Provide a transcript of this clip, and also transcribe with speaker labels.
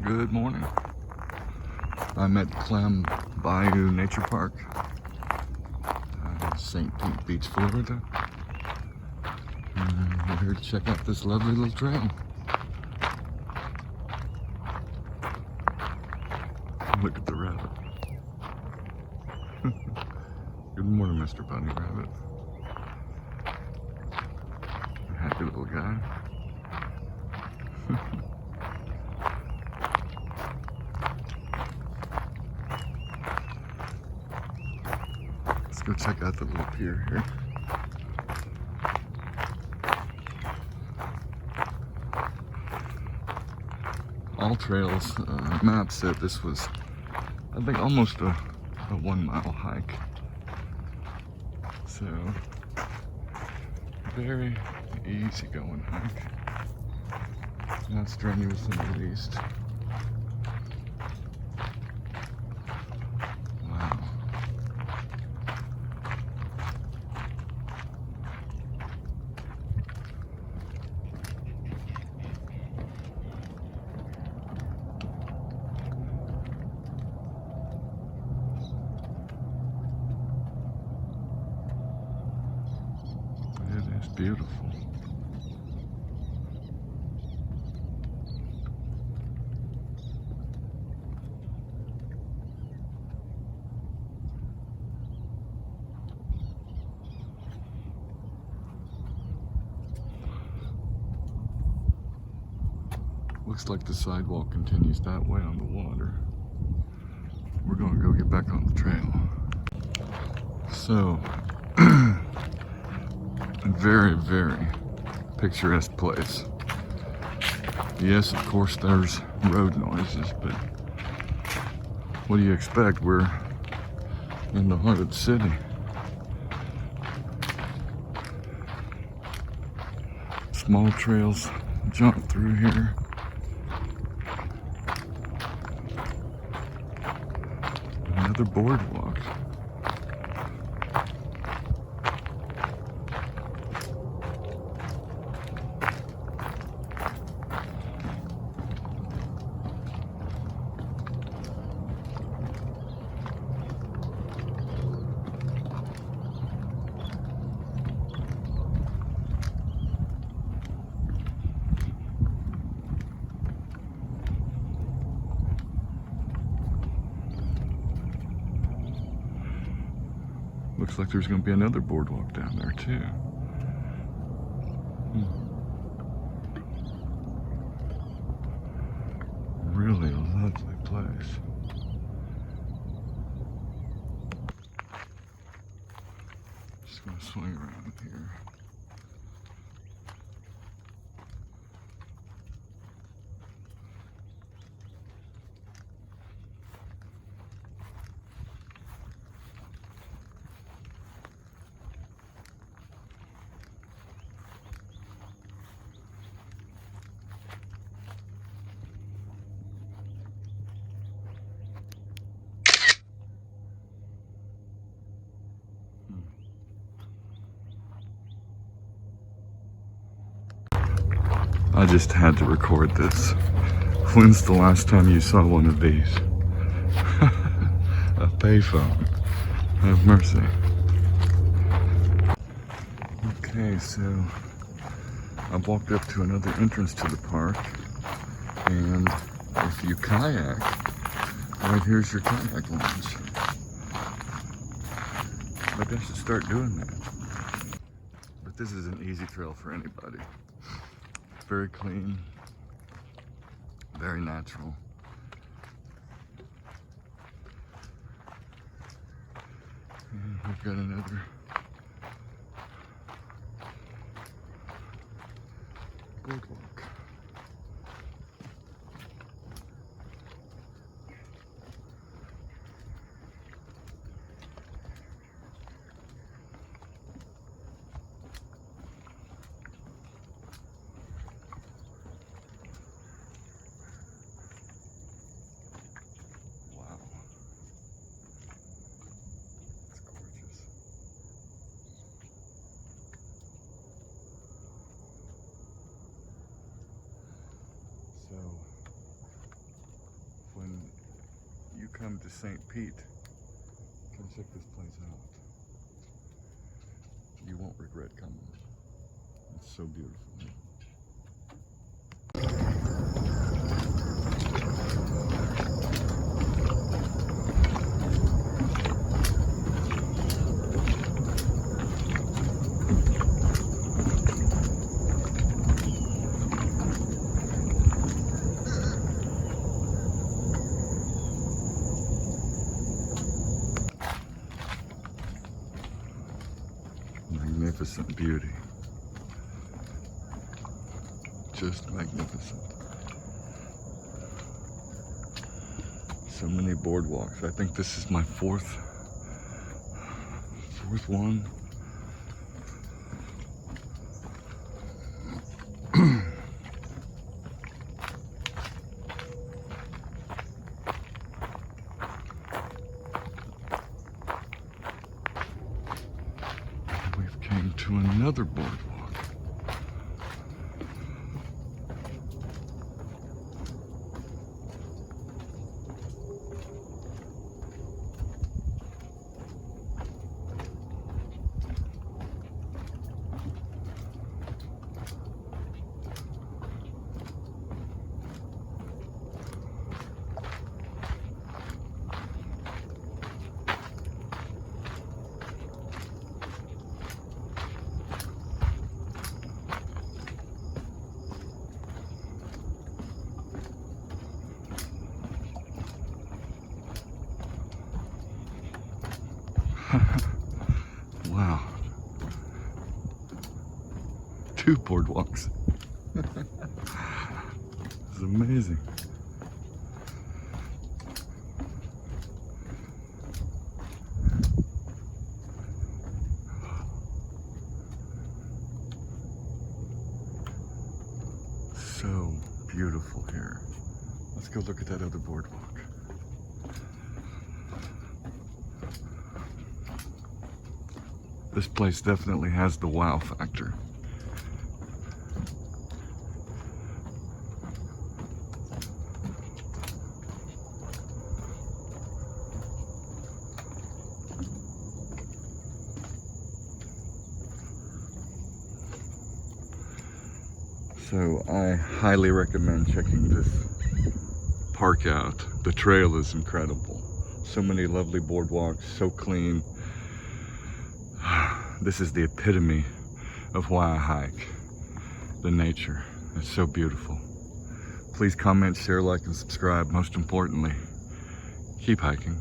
Speaker 1: Good morning. I'm at Clam Bayou Nature Park, St. Pete Beach, Florida. And we're here to check out this lovely little trail. Look at the rabbit. Good morning, Mr. Bunny Rabbit. Happy little guy. Let's go check out the little pier here. All trails, map said this was, I think, almost a 1 mile hike. So, very easy going hike. Not strenuous in the least. Wow. It is beautiful. Looks like the sidewalk continues that way on the water. We're gonna go get back on the trail. So, very, very picturesque place. Yes, of course there's road noises, but what do you expect? We're in the heart of the city. Small trails jump through here. Another boardwalk. Looks like there's going to be another boardwalk down there too. Really lovely place. Just going to swing around here. I just had to record this. When's the last time you saw one of these? A payphone. Have mercy. Okay, so I've walked up to another entrance to the park, and if you kayak, right here's your kayak launch. Maybe I should start doing that. But this is an easy trail for anybody. Very clean, very natural. And we've got another boardwalk. come to St. Pete, come check this place out. You won't regret coming. It's so beautiful. Magnificent beauty. Just magnificent. So many boardwalks. I think this is my fourth one. We've came to another boardwalk. Wow. 2 boardwalks. It's amazing. So beautiful here. Let's go look at that other boardwalk. This place definitely has the wow factor. So I highly recommend checking this park out. The trail is incredible. So many lovely boardwalks, so clean. This is the epitome of why I hike. The nature. It's so beautiful. Please comment, share, like, and subscribe. Most importantly, keep hiking.